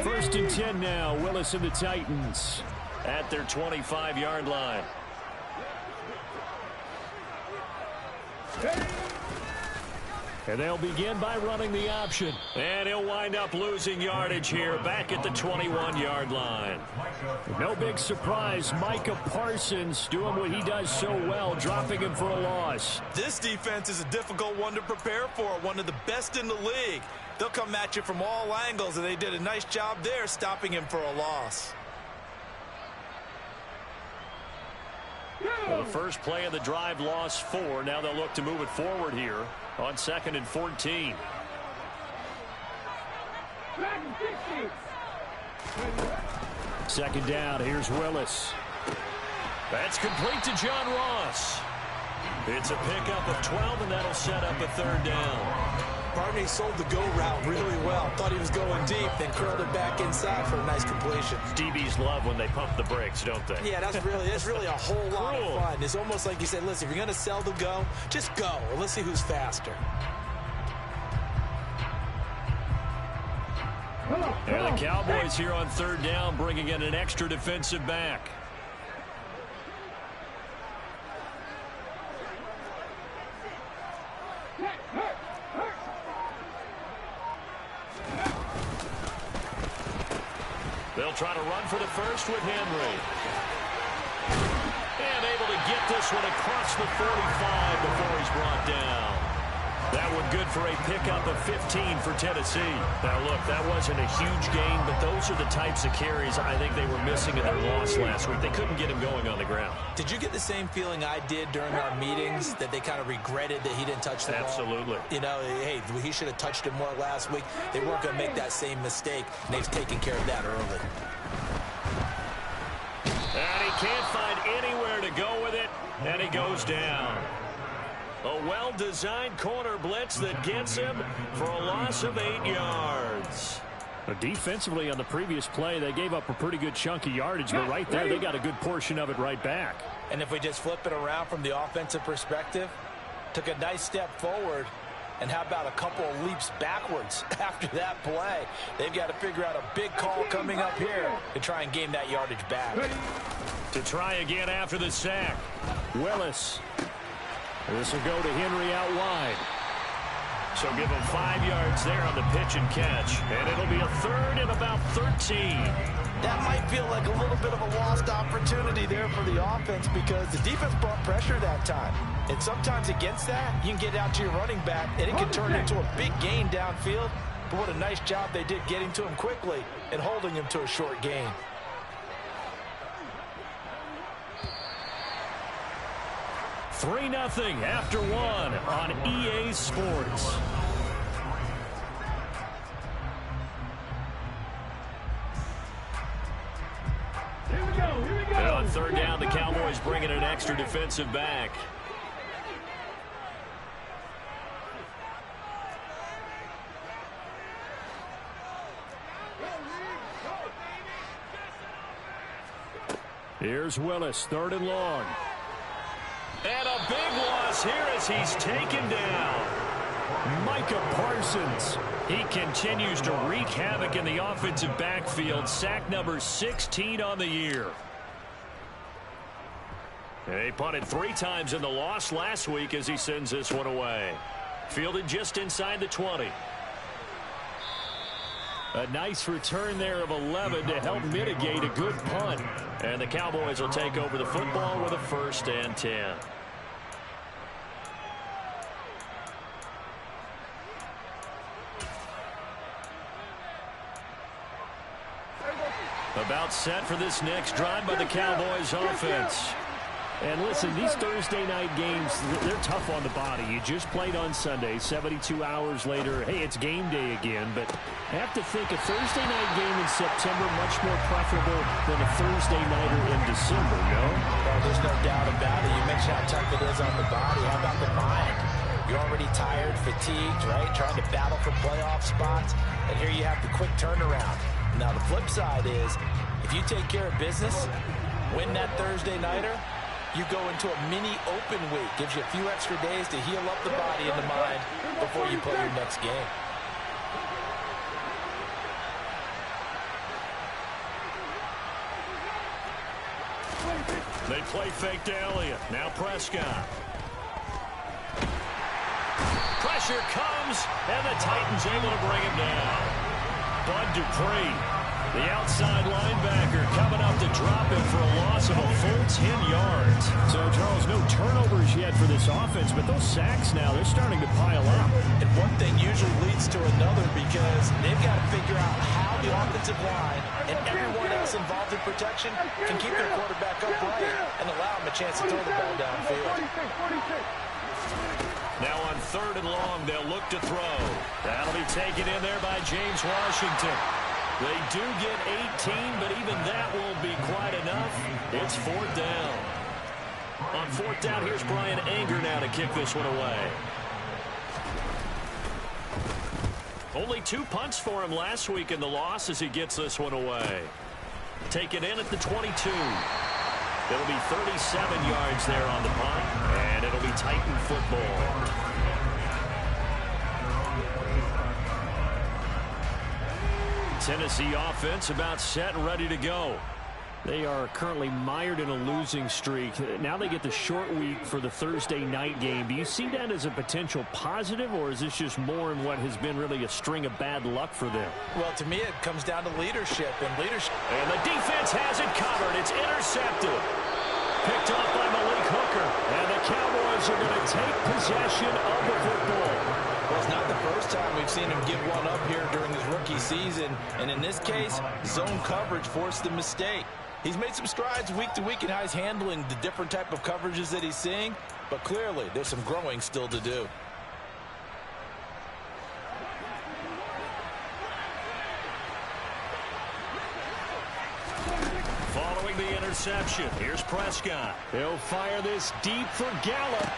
First and 10 now. Willis and the Titans at their 25-yard line. And they'll begin by running the option. And he'll wind up losing yardage here back at the 21-yard line. No big surprise. Micah Parsons doing what he does so well, dropping him for a loss. This defense is a difficult one to prepare for, one of the best in the league. They'll come at you from all angles, and they did a nice job there stopping him for a loss. Well, the first play of the drive lost 4. Now they'll look to move it forward here on 2nd and 14. Second down. Here's Willis. That's complete to John Ross. It's a pickup of 12, and that'll set up a 3rd down. Partner, he sold the go route really well. Thought he was going deep, then curled it back inside for a nice completion. DBs love when they pump the brakes, don't they? Yeah, that's really a whole lot of fun. It's almost like you said, listen, if you're going to sell the go, just go. And let's see who's faster. And the Cowboys here on 3rd down, bringing in an extra defensive back. They'll try to run for the first with Henry. And able to get this one across the 45 before he's brought down. That one good for a pickup of 15 for Tennessee. Now, look, that wasn't a huge gain, but those are the types of carries I think they were missing in their loss last week. They couldn't get him going on the ground. Did you get the same feeling I did during our meetings, that they kind of regretted that he didn't touch the ball? Absolutely. You know, hey, he should have touched it more last week. They weren't going to make that same mistake, and they've taken care of that early. And he can't find anywhere to go with it, and he goes down. A well-designed corner blitz that gets him for a loss of 8 yards. Defensively on the previous play, they gave up a pretty good chunk of yardage, but right there, they got a good portion of it right back. And if we just flip it around from the offensive perspective, took a nice step forward, and how about a couple of leaps backwards after that play? They've got to figure out a big call coming up here to try and gain that yardage back. To try again after the sack, Willis. This will go to Henry out wide. So give him 5 yards there on the pitch and catch. And it'll be a 3rd and about 13. That might feel like a little bit of a lost opportunity there for the offense, because the defense brought pressure that time. And sometimes against that, you can get out to your running back, and it can turn into a big gain downfield. But what a nice job they did getting to him quickly and holding him to a short gain. Three 0 after 1 on EA Sports. Here we go. And on 3rd down, the Cowboys bringing an extra defensive back. Here's Willis, 3rd and long. And a big loss here as he's taken down. Micah Parsons. He continues to wreak havoc in the offensive backfield. Sack number 16 on the year. And he punted 3 times in the loss last week as he sends this one away. Fielded just inside the 20. A nice return there of 11 to help mitigate a good punt. And the Cowboys will take over the football with a 1st and 10. About set for this next drive by the Cowboys offense. And listen, these Thursday night games, they're tough on the body. You just played on Sunday, 72 hours later. Hey, it's game day again. But I have to think a Thursday night game in September much more preferable than a Thursday nighter in December, no? Well, there's no doubt about it. You mentioned how tough it is on the body. How about the mind? You're already tired, fatigued, right? Trying to battle for playoff spots. And here you have the quick turnaround. Now, the flip side is, if you take care of business, win that Thursday nighter, you go into a mini open week. Gives you a few extra days to heal up the body and the mind before you play your next game. They play fake to Elliott. Now Prescott. Pressure comes, and the Titans able to bring him down. Bud Dupree, the outside linebacker, coming up to drop him for a loss of a full 10 yards. So, Charles, no turnovers yet for this offense, but those sacks now, they're starting to pile up. And one thing usually leads to another because they've got to figure out how the offensive line and everyone else involved in protection can keep their quarterback upright and allow him a chance to throw the ball downfield. Now on 3rd and long, they'll look to throw. That'll be taken in there by James Washington. They do get 18, but even that won't be quite enough. It's 4th down. On 4th down, here's Brian Anger now to kick this one away. Only 2 punts for him last week in the loss as he gets this one away. Taken in at the 22. It'll be 37 yards there on the punt, and it'll be Titan football. Tennessee offense about set and ready to go. They are currently mired in a losing streak. Now they get the short week for the Thursday night game. Do you see that as a potential positive, or is this just more in what has been really a string of bad luck for them? Well, to me, it comes down to leadership. And the defense has it covered. It's intercepted. Picked off by Malik Hooker. And the Cowboys are going to take possession of the football. Well, it's not the first time we've seen him give one up here during his rookie season. And in this case, zone coverage forced the mistake. He's made some strides week to week in how he's handling the different type of coverages that he's seeing. But clearly, there's some growing still to do. Following the interception, here's Prescott. He'll fire this deep for Gallup.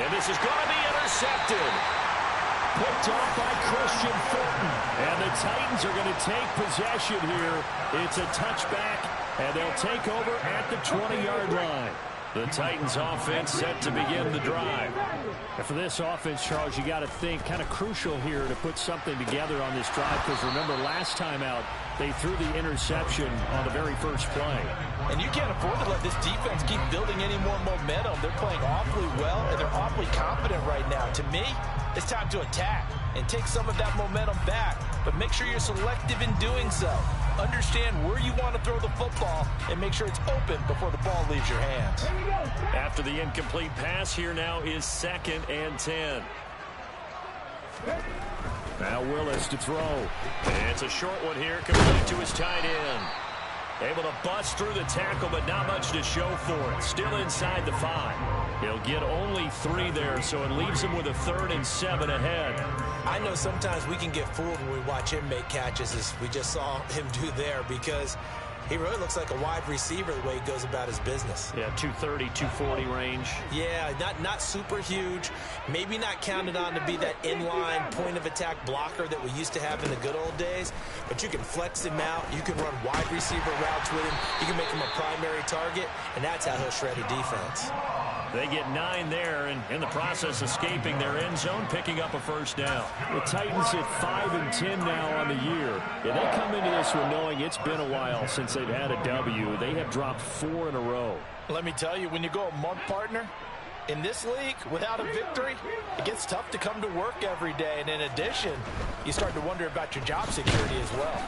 And this is going to be intercepted. Picked off by Christian Fulton. And the Titans are going to take possession here. It's a touchback, and they'll take over at the 20-yard line. The Titans offense set to begin the drive. And for this offense, Charles, you got to think kind of crucial here to put something together on this drive, because remember last time out, they threw the interception on the very first play. And you can't afford to let this defense keep building any more momentum. They're playing awfully well, and they're awfully confident right now. To me, it's time to attack and take some of that momentum back, but make sure you're selective in doing so. Understand where you want to throw the football and make sure it's open before the ball leaves your hands. After the incomplete pass, here now is 2nd and 10. Now Willis to throw. It's a short one here, complete to his tight end. Able to bust through the tackle, but not much to show for it. Still inside the 5. He'll get only 3 there, so it leaves him with a 3rd and 7 ahead. I know sometimes we can get fooled when we watch him make catches, as we just saw him do there, because he really looks like a wide receiver the way he goes about his business. Yeah, 230, 240 range. Yeah, not super huge. Maybe not counted on to be that inline point-of-attack blocker that we used to have in the good old days. But you can flex him out. You can run wide receiver routes with him. You can make him a primary target, and that's how he'll shred a defense. They get 9 there, and in the process escaping their end zone, picking up a 1st down. The Titans at 5 and 10 now on the year. And they come into this one knowing it's been a while since they've had a W. They have dropped 4 in a row. Let me tell you, when you go a month, partner, in this league, without a victory, it gets tough to come to work every day. And in addition, you start to wonder about your job security as well.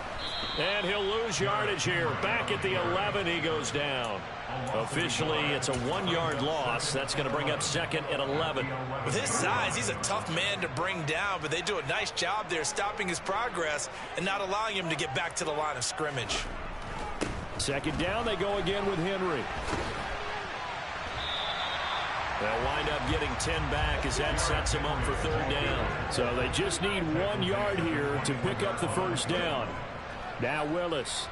And he'll lose yardage here. Back at the 11, he goes down. Officially, it's a 1-yard loss. That's going to bring up 2nd and 11. With his size, he's a tough man to bring down, but they do a nice job there stopping his progress and not allowing him to get back to the line of scrimmage. 2nd down, they go again with Henry. They'll wind up getting 10 back as that sets him up for 3rd down. So they just need 1 yard here to pick up the 1st down. Now Willis.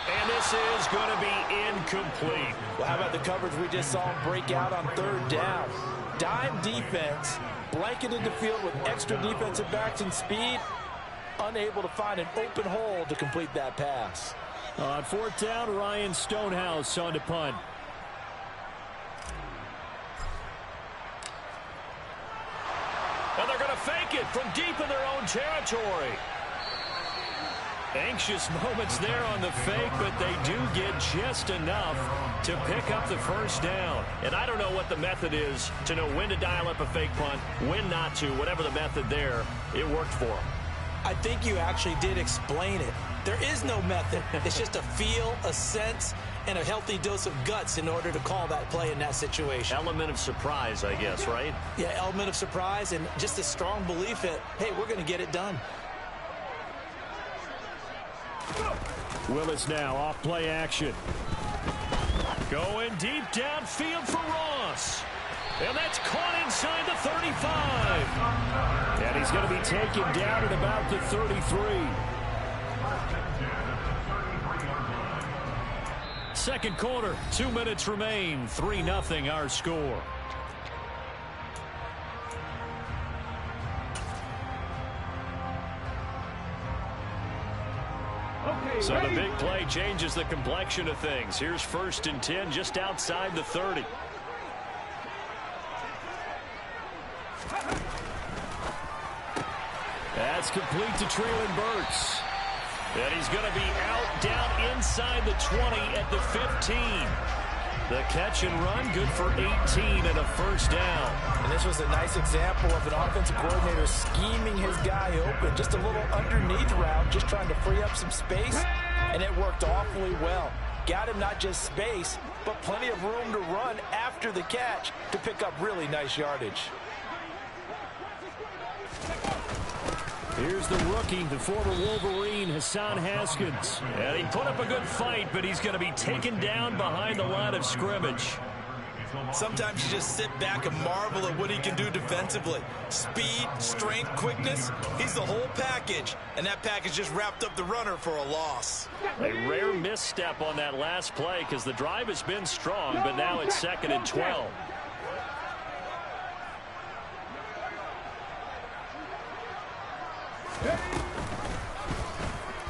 And this is going to be incomplete. Well, how about the coverage we just saw him break out on 3rd down? Dime defense, blanketed the field with extra defensive backs and speed, unable to find an open hole to complete that pass. On 4th down, Ryan Stonehouse on to punt. And they're going to fake it from deep in their own territory. Anxious moments there on the fake, but they do get just enough to pick up the first down. And I don't know what the method is to know when to dial up a fake punt, when not to. Whatever the method there, it worked for them. I think you actually did explain it. There is no method. It's just a feel, a sense, and a healthy dose of guts in order to call that play in that situation. Element of surprise, I guess, right? Yeah, element of surprise and just a strong belief that, hey, we're going to get it done. Willis now off play action. Going deep downfield for Ross. And that's caught inside the 35. And he's going to be taken down at about the 33. Second quarter, 2 minutes remain. 3-0 our score. So the big play changes the complexion of things. Here's 1st and 10 just outside the 30. That's complete to Traylon Burks. And he's going to be out down inside the 20 at the 15. The catch and run good for 18 and a first down. And this was a nice example of an offensive coordinator scheming his guy open. Just a little underneath route, just trying to free up some space. And it worked awfully well. Got him not just space, but plenty of room to run after the catch to pick up really nice yardage. Here's the rookie, the former Wolverine, Hassan Haskins. And he put up a good fight, but he's going to be taken down behind the line of scrimmage. Sometimes you just sit back and marvel at what he can do defensively. Speed, strength, quickness, he's the whole package. And that package just wrapped up the runner for a loss. A rare misstep on that last play because the drive has been strong, but now it's 2nd and 12.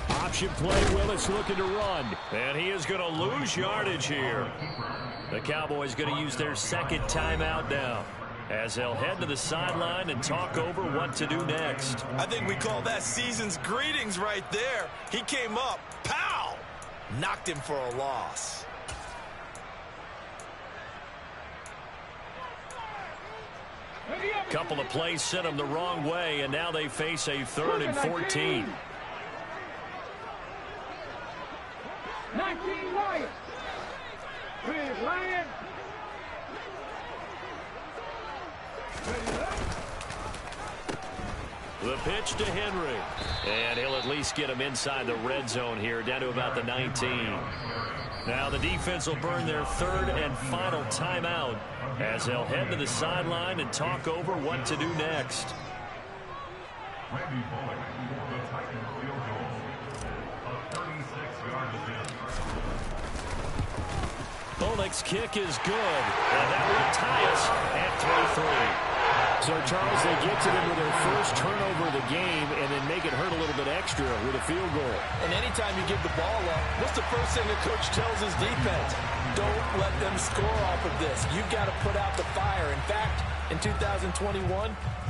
Option play, Willis looking to run. And he is going to lose yardage here. The Cowboys going to use their 2nd timeout now, as they'll head to the sideline and talk over what to do next. I think we call that season's greetings right there. He came up, pow! Knocked him for a loss. Couple of plays sent them the wrong way, and now they face a 3rd and 14. 19 Lions. Lions. The pitch to Henry. And he'll at least get him inside the red zone here, down to about the 19. Now the defense will burn their 3rd and final timeout as they'll head to the sideline and talk over what to do next. Bolek's kick is good, and that will tie us at 3-3. So, Charles, they get to them with their first turnover of the game and then make it hurt a little bit extra with a field goal. And anytime you give the ball up, what's the first thing a coach tells his defense? Don't let them score off of this. You've got to put out the fire. In fact, in 2021,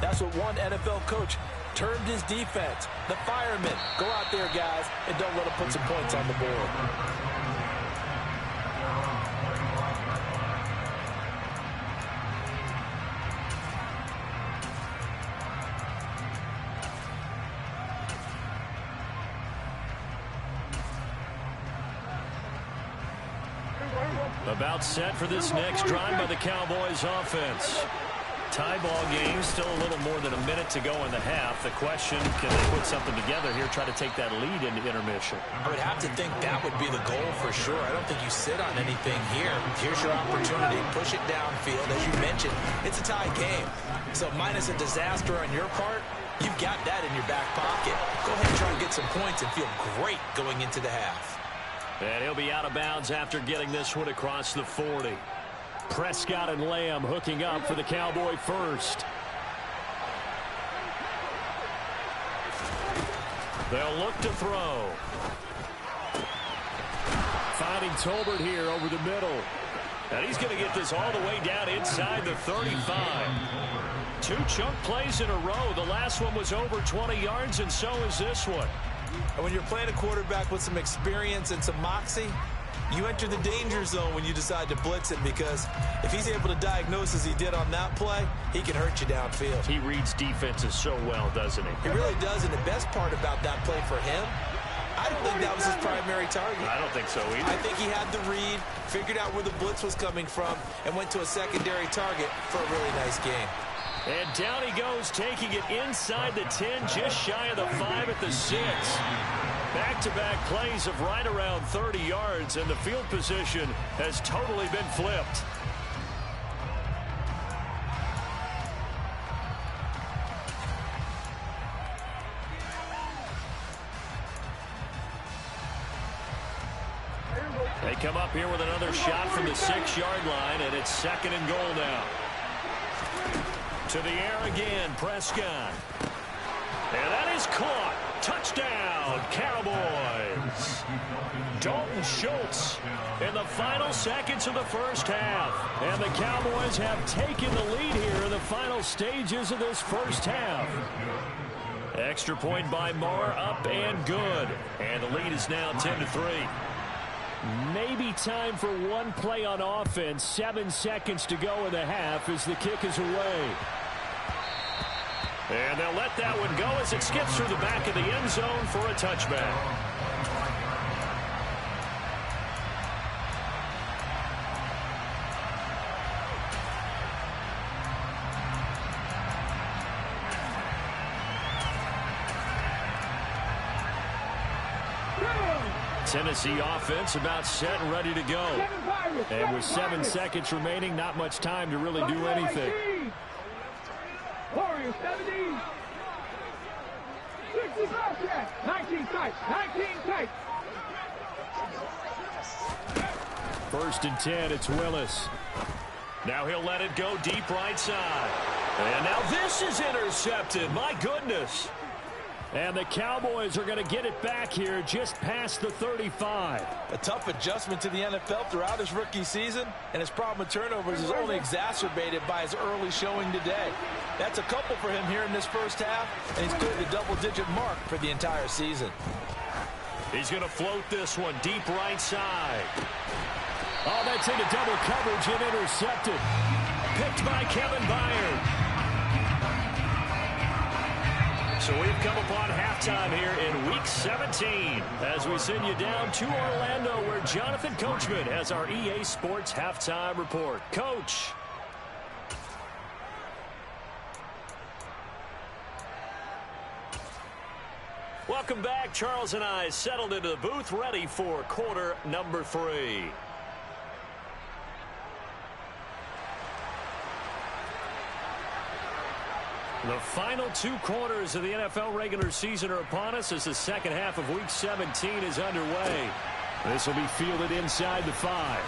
that's what one NFL coach termed his defense. The firemen. Go out there, guys, and don't let them put some points on the board. About set for this next drive by the Cowboys offense. Tie ball game, still a little more than a minute to go in the half. The question, can they put something together here, try to take that lead into intermission? I would have to think that would be the goal for sure. I don't think you sit on anything here. Here's your opportunity. Push it downfield. As you mentioned, it's a tie game. So minus a disaster on your part, you've got that in your back pocket. Go ahead and try and get some points and feel great going into the half. And he'll be out of bounds after getting this one across the 40. Prescott and Lamb hooking up for the Cowboy first. They'll look to throw. Finding Tolbert here over the middle. And he's going to get this all the way down inside the 35. 2 chunk plays in a row. The last one was over 20 yards, and so is this one. And when you're playing a quarterback with some experience and some moxie, you enter the danger zone when you decide to blitz him, because if he's able to diagnose as he did on that play, he can hurt you downfield. He reads defenses so well, doesn't he? He really does, and the best part about that play for him, I don't think that was his primary target. I don't think so either. I think he had the read, figured out where the blitz was coming from, and went to a secondary target for a really nice game. And down he goes, taking it inside the 10, just shy of the 5 at the 6. Back-to-back plays of right around 30 yards, and the field position has totally been flipped. They come up here with another shot from the 6-yard line, and it's 2nd and goal now. To the air again, Prescott. And that is caught. Touchdown, Cowboys. Dalton Schultz in the final seconds of the first half. And the Cowboys have taken the lead here in the final stages of this first half. Extra point by Marr, up and good. And the lead is now 10-3. Maybe time for one play on offense. 7 seconds to go in the half as the kick is away. And they'll let that one go as it skips through the back of the end zone for a touchback. Tennessee offense about set and ready to go. And with 7 seconds remaining, not much time to really do anything. Warriors 17. 19 tight. 19 tight. 1st and 10, it's Willis. Now he'll let it go deep right side. And now this is intercepted. My goodness. And the Cowboys are going to get it back here just past the 35. A tough adjustment to the NFL throughout his rookie season, and his problem with turnovers is only exacerbated by his early showing today. That's a couple for him here in this first half, and he's cleared the double-digit mark for the entire season. He's going to float this one deep right side. Oh, that's into double coverage and intercepted. Picked by Kevin Byard. So we've come upon halftime here in Week 17 as we send you down to Orlando, where Jonathan Coachman has our EA Sports Halftime Report. Coach. Welcome back. Charles and I settled into the booth, ready for quarter number 3. The final 2 quarters of the NFL regular season are upon us as the second half of Week 17 is underway. This will be fielded inside the 5.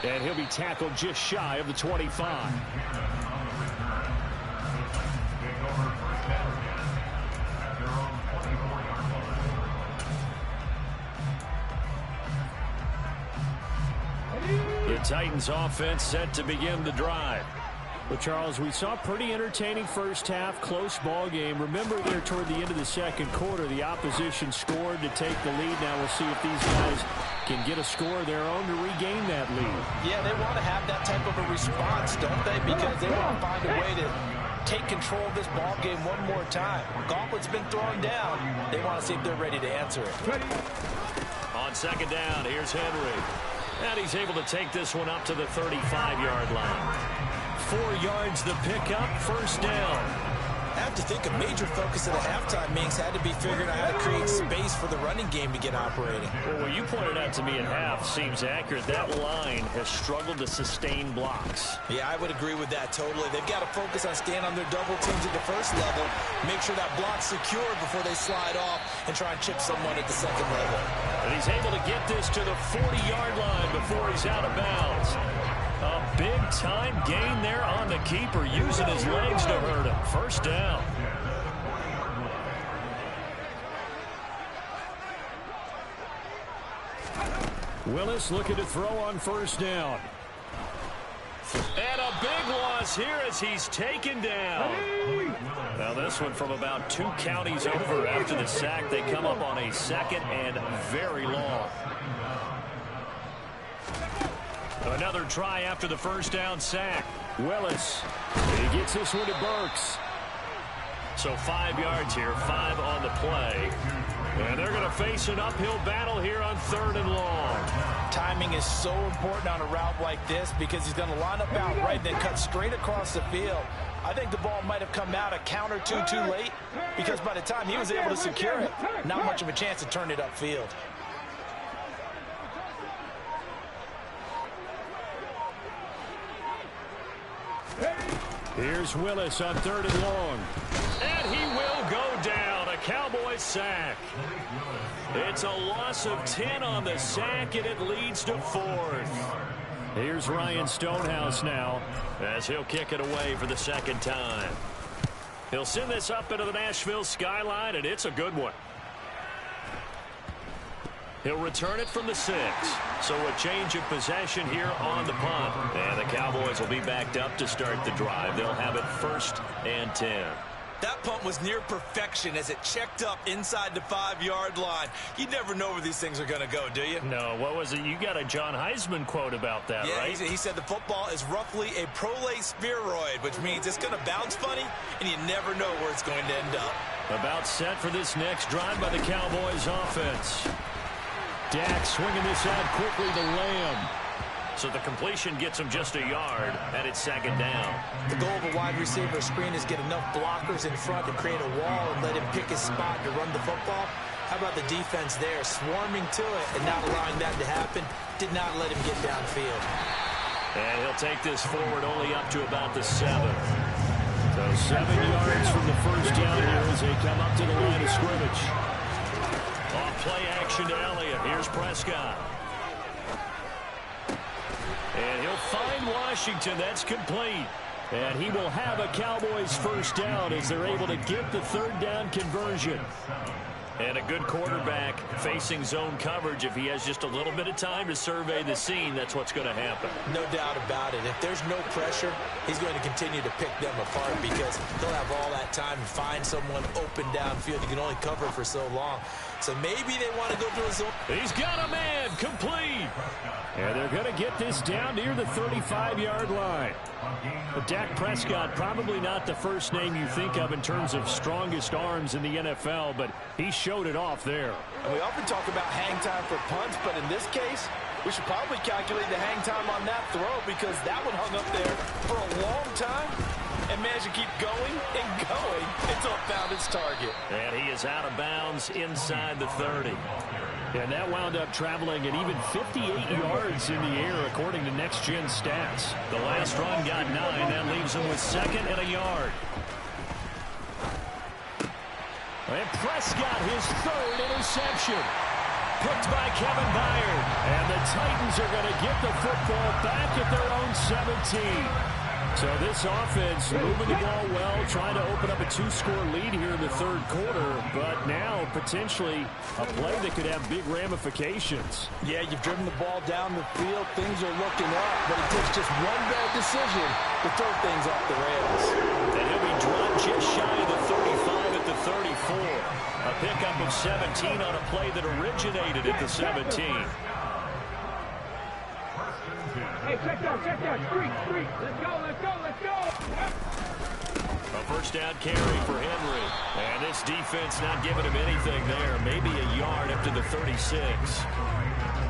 And he'll be tackled just shy of the 25. The Titans offense set to begin the drive. Well, Charles, we saw a pretty entertaining first half, close ball game. Remember there toward the end of the second quarter, the opposition scored to take the lead. Now we'll see if these guys can get a score of their own to regain that lead. Yeah, they want to have that type of a response, don't they? Because they want to find a way to take control of this ball game one more time. Gauntlet's been thrown down. They want to see if they're ready to answer it. On second down, here's Henry. And he's able to take this one up to the 35-yard line. 4 yards the pickup, first down. I have to think a major focus of the halftime mix had to be figuring out how to create space for the running game to get operating. Well, what you pointed out to me at half seems accurate. That line has struggled to sustain blocks. Yeah, I would agree with that totally. They've got to focus on staying on their double teams at the first level, make sure that block's secure before they slide off and try and chip someone at the second level. And he's able to get this to the 40-yard line before he's out of bounds. A big-time gain there on the keeper, using his legs to hurt him. First down. Willis looking to throw on first down. And a big one. across here as he's taken down. Now this one from about 2 counties over after the sack. They come up on a 2nd and very long. Another try after the first down sack. Willis. He gets this one to Burks. So 5 yards here, 5 on the play. And they're going to face an uphill battle here on 3rd and long. Timing is so important on a route like this because he's going to line up out right and then cut straight across the field. I think the ball might have come out a count or two too late because by the time he was able to secure it, not much of a chance to turn it upfield. Here's Willis on 3rd and long. And he will go down. A Cowboys sack. It's a loss of 10 on the sack, and it leads to 4th. Here's Ryan Stonehouse now as he'll kick it away for the 2nd time. He'll send this up into the Nashville skyline, and it's a good one. He'll return it from the 6. So a change of possession here on the punt. And the Cowboys will be backed up to start the drive. They'll have it 1st and 10. That punt was near perfection as it checked up inside the 5-yard line. You never know where these things are going to go, do you? No, what was it? You got a John Heisman quote about that, yeah, right? He said the football is roughly a prolate spheroid, which means it's going to bounce funny, and you never know where it's going to end up. About set for this next drive by the Cowboys offense. Dak swinging this out quickly to Lamb. So the completion gets him just a yard, and it's 2nd down. The goal of a wide receiver screen is get enough blockers in front to create a wall and let him pick his spot to run the football. How about the defense there, swarming to it and not allowing that to happen? Did not let him get downfield. And he'll take this forward only up to about the 7. So 7 yards from the first down here as they come up to the line of scrimmage. Off play action to Elliott. Here's Prescott. And he'll find Washington. That's complete. And he will have a Cowboys first down as they're able to get the 3rd down conversion. And a good quarterback facing zone coverage. If he has just a little bit of time to survey the scene, that's what's going to happen. No doubt about it. If there's no pressure, he's going to continue to pick them apart because he'll have all that time to find someone open downfield. He can only cover for so long. So maybe they want to go to a zone. He's got a man complete. And they're going to get this down near the 35-yard line. But Dak Prescott, probably not the first name you think of in terms of strongest arms in the NFL, but he showed it off there. And we often talk about hang time for punts, but in this case, we should probably calculate the hang time on that throw because that one hung up there for a long time and managed to keep going and going until it found its target. And he is out of bounds inside the 30. And that wound up traveling at even 58 yards in the air, according to Next Gen Stats. The last run got 9. That leaves him with 2nd and a yard. And Prescott, his 3rd interception. Picked by Kevin Byard. And the Titans are going to get the football back at their own 17. So this offense moving the ball well, trying to open up a 2-score lead here in the 3rd quarter, but now potentially a play that could have big ramifications. Yeah, you've driven the ball down the field. Things are looking up, but it takes just one bad decision to throw things off the rails. And he'll be dropped just shy of the 35 at the 34. A pickup of 17 on a play that originated at the 17. Hey, check that. Street. Let's go. A first down carry for Henry. And this defense not giving him anything there. Maybe a yard up to the 36.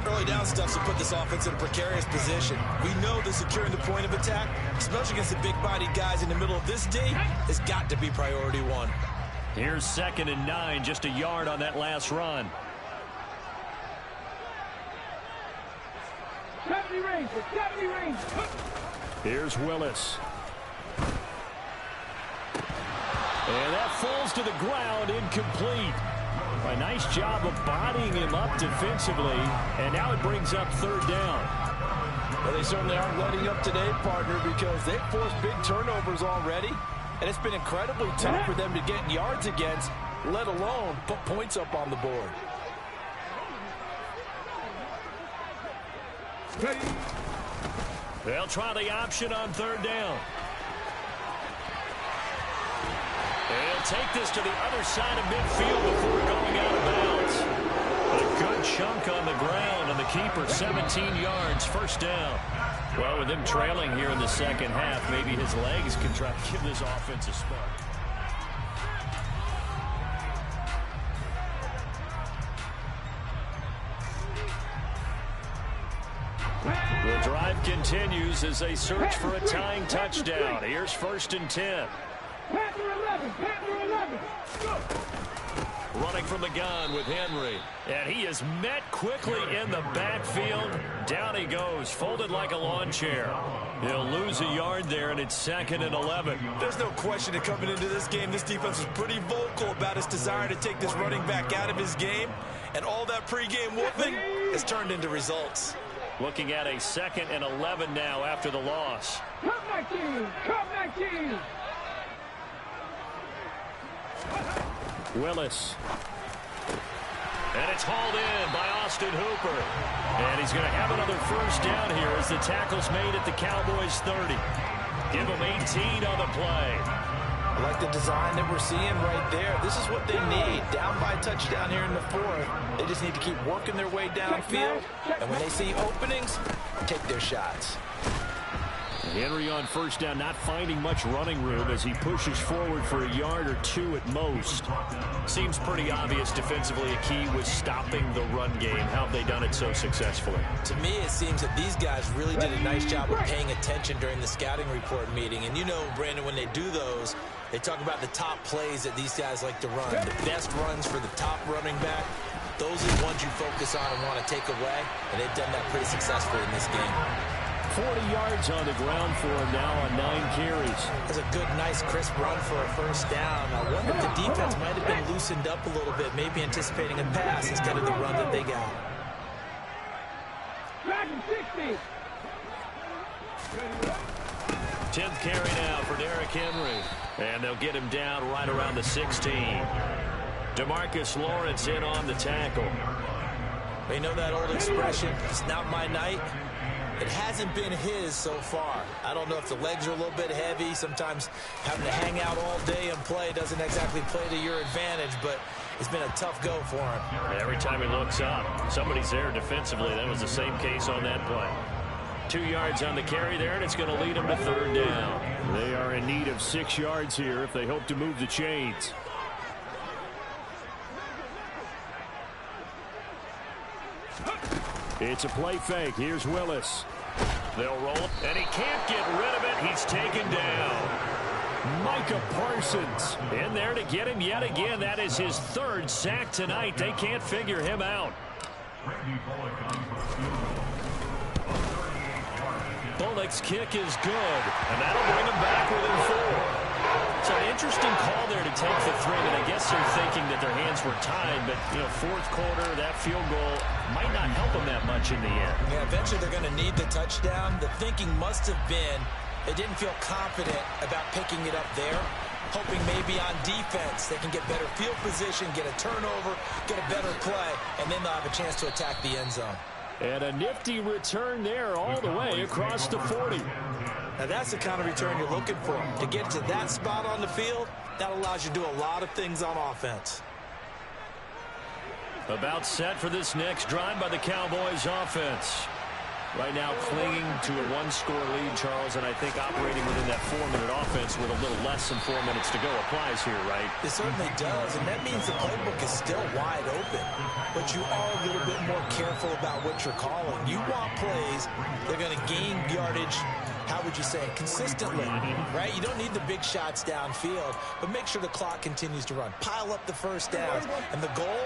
Early down stuff to put this offense in a precarious position. We know that securing the point of attack, especially against the big-bodied guys in the middle of this D, has got to be priority 1. Here's 2nd and 9, just a yard on that last run. 70 range. Here's Willis. And that falls to the ground, incomplete. A nice job of bodying him up defensively, and now it brings up 3rd down. Well, they certainly aren't letting up today, partner, because they've forced big turnovers already, and it's been incredibly tough for them to get yards against, let alone put points up on the board. They'll try the option on 3rd down. He'll take this to the other side of midfield before going out of bounds. A good chunk on the ground, and the keeper 17 yards, first down. Well, with him trailing here in the second half, maybe his legs can try to give this offense a spark. The drive continues as they search for a tying touchdown. Here's 1st and 10. Panther 11, Panther 11. Go. Running from the gun with Henry. And he is met quickly in the backfield. Down he goes, folded like a lawn chair. He'll lose a yard there, and it's 2nd and 11. There's no question that coming into this game, this defense was pretty vocal about its desire to take this running back out of his game. And all that pregame whooping has turned into results. Looking at a 2nd and 11 now after the loss. Come 19, come 19. Willis. And it's hauled in by Austin Hooper. And he's going to have another first down here as the tackle's made at the Cowboys 30. Give them 18 on the play. I like the design that we're seeing right there. This is what they need. Down by a touchdown here in the 4th. They just need to keep working their way downfield. And when they see openings, take their shots. Henry on first down, not finding much running room as he pushes forward for a yard or 2 at most. Seems pretty obvious defensively a key was stopping the run game. How have they done it so successfully? To me, it seems that these guys really did a nice job of paying attention during the scouting report meeting. And you know, Brandon, when they do those, they talk about the top plays that these guys like to run. The best runs for the top running back. Those are the ones you focus on and want to take away. And they've done that pretty successfully in this game. 40 yards on the ground for him now on 9 carries. That's a good, nice, crisp run for a first down. I wonder if the defense might have been loosened up a little bit, maybe anticipating a pass instead of the run that they got. Dragon 60. 10th carry now for Derrick Henry. And they'll get him down right around the 16. DeMarcus Lawrence in on the tackle. You know that old expression, it's not my night? It hasn't been his so far. I don't know if the legs are a little bit heavy. Sometimes having to hang out all day and play doesn't exactly play to your advantage, but it's been a tough go for him. Every time he looks up, somebody's there defensively. That was the same case on that play. 2 yards on the carry there, and it's going to lead them to 3rd down. They are in need of 6 yards here if they hope to move the chains. It's a play fake. Here's Willis. They'll roll it, and he can't get rid of it. He's taken down. Micah Parsons in there to get him yet again. That is his 3rd sack tonight. They can't figure him out. Bullock's kick is good, and that'll bring him back within 4. So an interesting call there to take the 3, and I guess they're thinking that their hands were tied, but, you know, 4th quarter, that field goal might not help them that much in the end. Yeah, eventually they're going to need the touchdown. The thinking must have been they didn't feel confident about picking it up there, hoping maybe on defense they can get better field position, get a turnover, get a better play, and then they'll have a chance to attack the end zone. And a nifty return there all the way across the 40. Now that's the kind of return you're looking for. To get to that spot on the field, that allows you to do a lot of things on offense. About set for this next drive by the Cowboys offense. Right now clinging to a 1-score lead, Charles, and I think operating within that 4-minute offense with a little less than 4 minutes to go applies here, right? It certainly does, and that means the playbook is still wide open. But you are a little bit more careful about what you're calling. You want plays that are going to gain yardage, how would you say, consistently, right? You don't need the big shots downfield, but make sure the clock continues to run. Pile up the first downs, and the goal,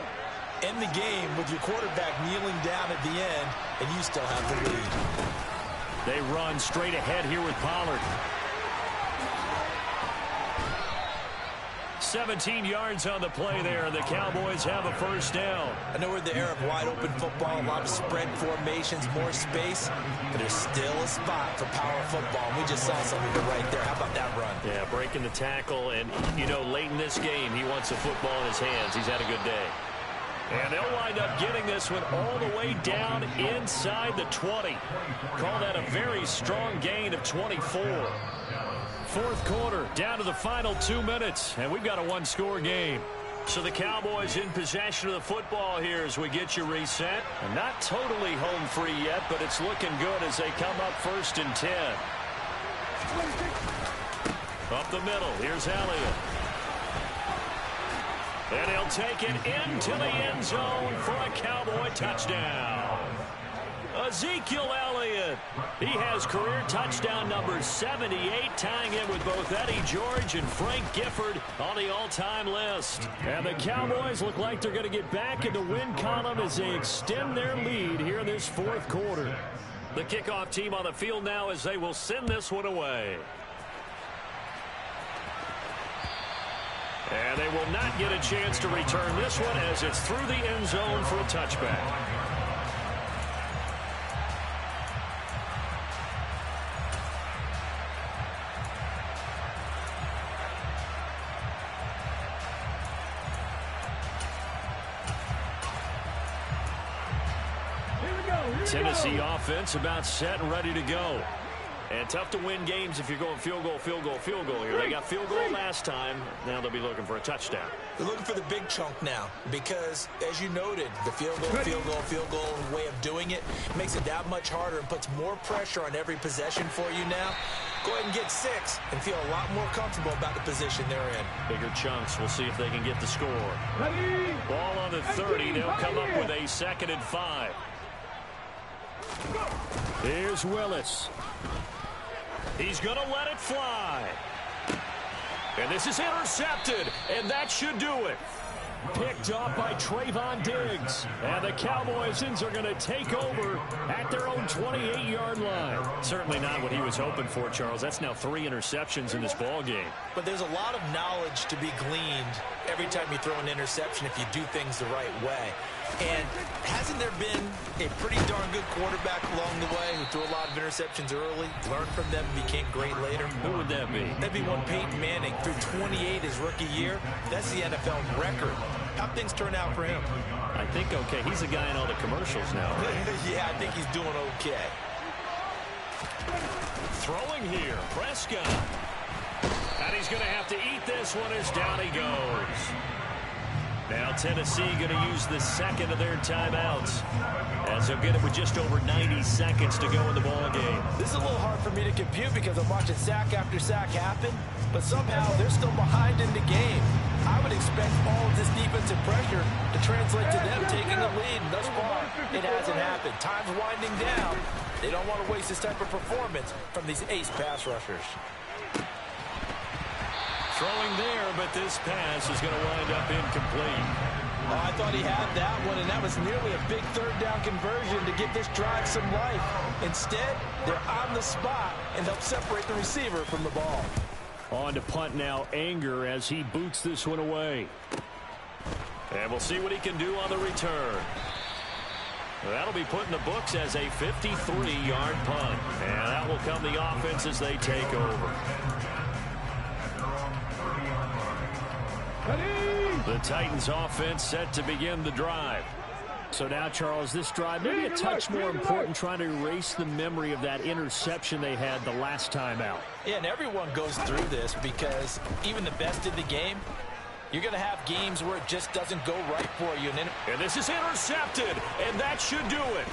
end the game with your quarterback kneeling down at the end, and you still have the lead. They run straight ahead here with Pollard. 17 yards on the play there, and the Cowboys have a first down. I know we're in the era of wide-open football, a lot of spread formations, more space, but there's still a spot for power football. We just saw something right there. How about that run? Yeah, breaking the tackle, and, you know, late in this game, he wants the football in his hands. He's had a good day. And they'll wind up getting this one all the way down inside the 20. Call that a very strong gain of 24. fourth quarter, down to the final 2 minutes, and we've got a one-score game. So the Cowboys in possession of the football here as we get you reset. And not totally home free yet, but it's looking good as they come up 1st and 10. Up the middle, here's Elliott. And he'll take it into the end zone for a Cowboy touchdown. Ezekiel Elliott. He has career touchdown number 78, tying in with both Eddie George and Frank Gifford on the all-time list. And the Cowboys look like they're going to get back in the win column as they extend their lead here in this fourth quarter. The kickoff team on the field now as they will send this one away. And they will not get a chance to return this one as it's through the end zone for a touchback. Tennessee offense about set and ready to go. And tough to win games if you're going field goal, field goal, field goal here. They got field goal last time. Now they'll be looking for a touchdown. They're looking for the big chunk now because, as you noted, the field goal, field goal way of doing it makes it that much harder and puts more pressure on every possession for you now. Go ahead and get 6 and feel a lot more comfortable about the position they're in. Bigger chunks. We'll see if they can get the score. Ball on the 30. They'll come up with a 2nd and 5. Here's Willis. He's going to let it fly. And this is intercepted, and that should do it. Picked off by Trayvon Diggs. And the Cowboys are going to take over at their own 28-yard line. Certainly not what he was hoping for, Charles. That's now 3 interceptions in this ball game. But there's a lot of knowledge to be gleaned every time you throw an interception if you do things the right way. And hasn't there been a pretty darn good quarterback along the way who threw a lot of interceptions early, learned from them, became great later? Who would that be? That'd be one Peyton Manning, threw 28 his rookie year. That's the NFL record. How'd things turn out for him? I think okay. He's the guy in all the commercials now, right? Yeah, I think he's doing okay. Throwing here, Prescott. And he's going to have to eat this one as down he goes. Now Tennessee going to use the 2nd of their timeouts as they'll get it with just over 90 seconds to go in the ball game. This is a little hard for me to compute because I'm watching sack after sack happen, but somehow they're still behind in the game. I would expect all of this defensive pressure to translate to them taking the lead, and thus far it hasn't happened. Time's winding down. They don't want to waste this type of performance from these ace pass rushers. Throwing there, but this pass is going to wind up incomplete. Oh, I thought he had that one, and that was nearly a big 3rd down conversion to give this drive some life. Instead, they're on the spot and help separate the receiver from the ball. On to punt now, Anger, as he boots this one away. And we'll see what he can do on the return. That'll be put in the books as a 53-yard punt. And that will come the offense as they take over. The Titans offense set to begin the drive. So now, Charles, this drive maybe a touch more important, trying to erase the memory of that interception they had the last time out. Yeah, and everyone goes through this because even the best in the game, you're going to have games where it just doesn't go right for you. And this is intercepted, and that should do it.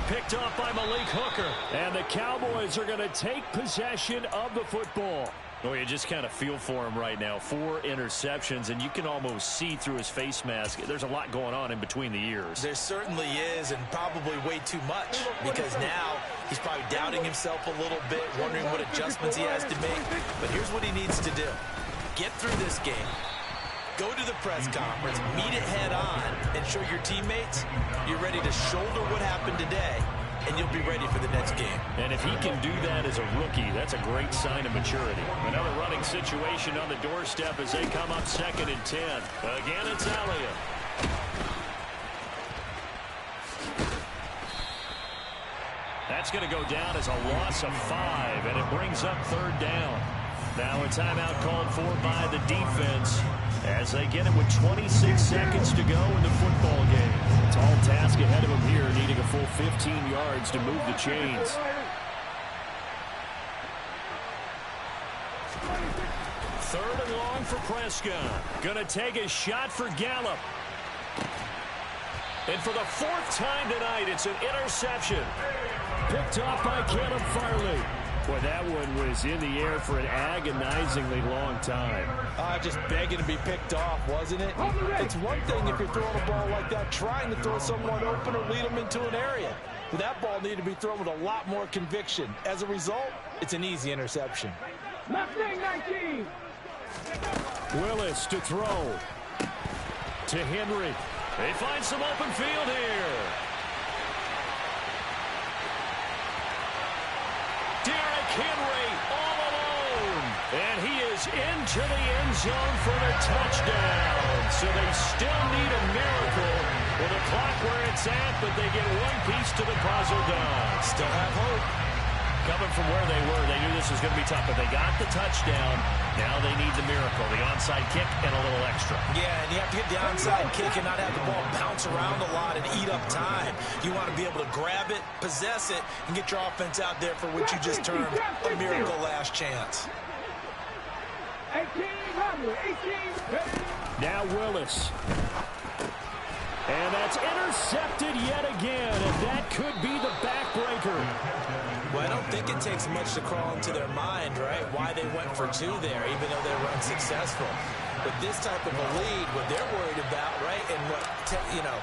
Picked off by Malik Hooker. And the Cowboys are going to take possession of the football. Well, you just kind of feel for him right now. 4 interceptions, and you can almost see through his face mask. There's a lot going on in between the ears. There certainly is, and probably way too much, because now he's probably doubting himself a little bit, wondering what adjustments he has to make. But here's what he needs to do. Get through this game. Go to the press conference, meet it head on, and show your teammates you're ready to shoulder what happened today, and you'll be ready for the next game. And if he can do that as a rookie, that's a great sign of maturity. Another running situation on the doorstep as they come up 2nd and 10. Again, it's Elliott. That's going to go down as a loss of 5, and it brings up 3rd down. Now a timeout called for by the defense as they get it with 26 seconds to go in the football game. Tall task ahead of them here, needing a full 15 yards to move the chains. for Prescott. Gonna take a shot for Gallup. And for the 4th time tonight, it's an interception. Picked off by Caleb Farley. Boy, that one was in the air for an agonizingly long time. Just begging to be picked off, wasn't it? It's one thing if you're throwing a ball like that, trying to throw someone open or lead them into an area. But that ball needed to be thrown with a lot more conviction. As a result, it's an easy interception. Left wing 19. Willis to throw. To Henry. They find some open field here. Derrick Henry all alone. And he is into the end zone for the touchdown. So they still need a miracle with the clock where it's at, but they get one piece to the puzzle done. Still have hope. Coming from where they were, they knew this was going to be tough, but they got the touchdown. Now they need the miracle, the onside kick and a little extra. Yeah, and you have to get the onside kick and not have the ball bounce around a lot and eat up time. You want to be able to grab it, possess it, and get your offense out there for what you just termed a miracle last chance. 18. Now Willis. And that's intercepted yet again, and that could be the backbreaker. Well, I don't think it takes much to crawl into their mind, right, why they went for 2 there, even though they were unsuccessful. But this type of a lead, what they're worried about, right, and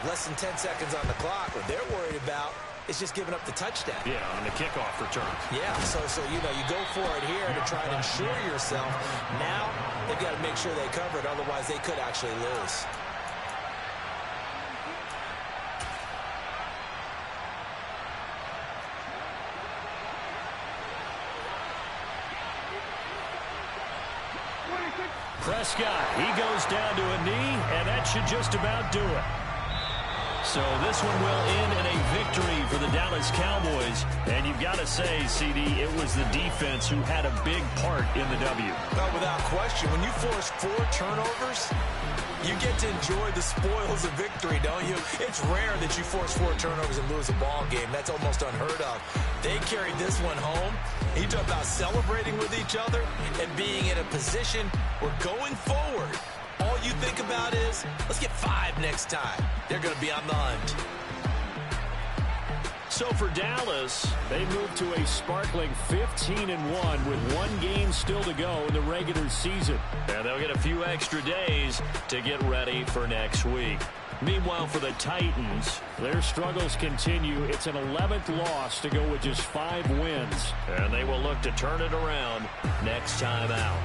less than 10 seconds on the clock, what they're worried about is just giving up the touchdown. Yeah, on the kickoff return. Yeah, so you go for it here to try and ensure yourself. Now they've got to make sure they cover it, otherwise they could actually lose. Prescott, he goes down to a knee, and that should just about do it. So this one will end in a victory for the Dallas Cowboys. And you've got to say, CD, it was the defense who had a big part in the W. Well, without question, when you force 4 turnovers, you get to enjoy the spoils of victory, don't you? It's rare that you force 4 turnovers and lose a ball game. That's almost unheard of. They carried this one home. You talk about celebrating with each other and being in a position where going forward, all you think about is, let's get 5 next time. They're going to be on the hunt. So for Dallas, they move to a sparkling 15-1 with 1 game still to go in the regular season. And they'll get a few extra days to get ready for next week. Meanwhile, for the Titans, their struggles continue. It's an 11th loss to go with just 5 wins. And they will look to turn it around next time out.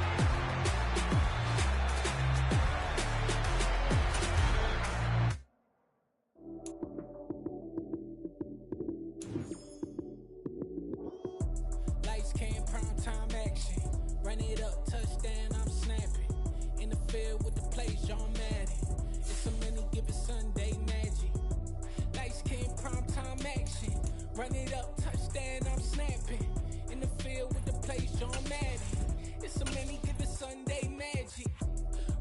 Lights came, prime time action. Run it up, touchdown, I'm snapping. In the field with the play, John Madden. It's a many given Sunday magic. Lights came, prime time action. Run it up, touchdown, I'm snapping. In the field with the play, John Madden. It's a many given Sunday magic.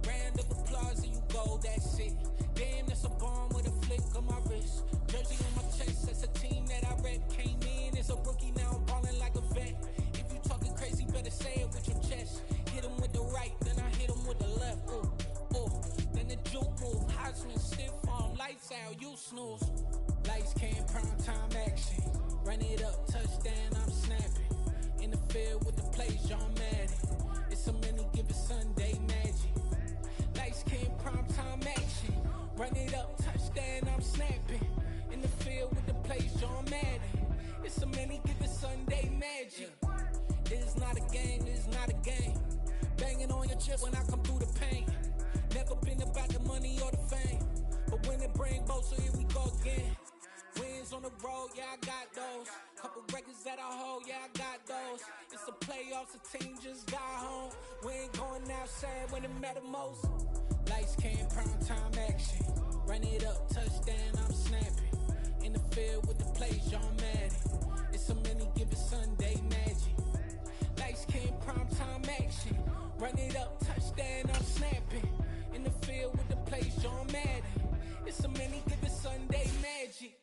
Round of applause and you go, that's it. Damn, that's a bomb with a flick on my wrist. Jersey on my chest, that's a team that I rep. Came in as a rookie, now I'm balling like a vet. If you talking crazy, better say it with your chest. Hit him with the right, then I hit him with the left. Ooh, ooh. Then the juke move, Heisman stiff arm, lights out, you snooze. Lights came, prime time action. Run it up, touchdown, I'm snapping. In the field with the play, John Madden. It's a many given Sunday magic. Lights came, prime time action. Run it up, touchdown, I'm snapping. In the field with the play, John Madden. It's a many given Sunday magic. This is not a game, this is not a game. Banging on your chip when I come through the pain. Never been about the money or the fame. But when it bring both, so here we go again. Wins on the road, yeah, I got those. Couple records that I hold, yeah, I got those. It's the playoffs, the team just got home. We ain't going outside when it matter most. Lights came, prime time action. Run it up, touchdown, I'm snapping. In the field with the play, John Madden. It's a many given Sunday magic. Lights came, prime time action. Run it up, touchdown, I'm snapping. In the field with the play, John Madden. It's a many given Sunday magic.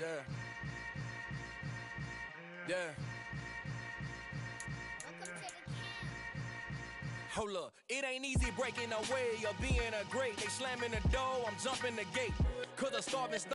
Yeah. Yeah. Hold up, it ain't easy breaking away or being a great. They slamming the door, I'm jumping the gate. Cause the starving